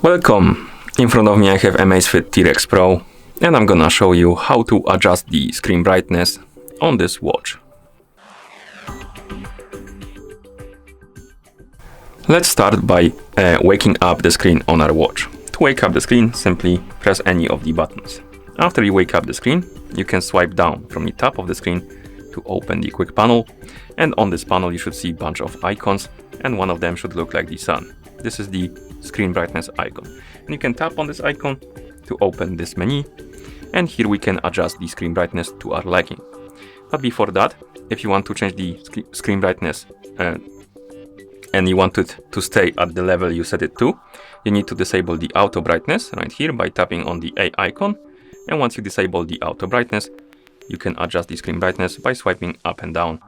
Welcome! In front of me I have AMAZFIT T-Rex Pro and I'm gonna show you how to adjust the screen brightness on this watch. Let's start by waking up the screen on our watch. To wake up the screen, simply press any of the buttons. After you wake up the screen, you can swipe down from the top of the screen to open the quick panel, and on this panel you should see a bunch of icons and one of them should look like the sun. This is the screen brightness icon. And you can tap on this icon to open this menu, and here we can adjust the screen brightness to our liking. But before that, if you want to change the screen brightness and you want it to stay at the level you set it to, you need to disable the auto brightness right here by tapping on the A icon. And once you disable the auto brightness, you can adjust the screen brightness by swiping up and down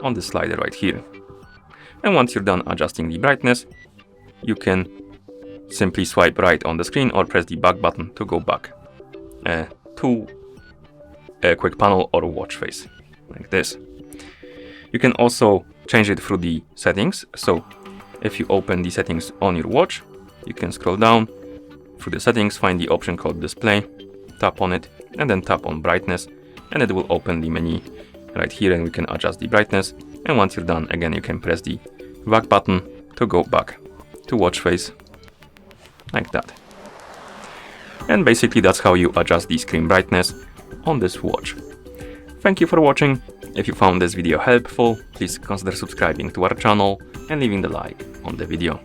on the slider right here. And once you're done adjusting the brightness, you can simply swipe right on the screen or press the back button to go back to a quick panel or watch face, like this. You can also change it through the settings. So if you open the settings on your watch, you can scroll down through the settings, find the option called display, tap on it, and then tap on brightness, and it will open the menu right here, and we can adjust the brightness. And once you're done, again you can press the back button to go back to watch face, like that. And basically that's how you adjust the screen brightness on this watch. Thank you for watching. If you found this video helpful, please consider subscribing to our channel and leaving the like on the video.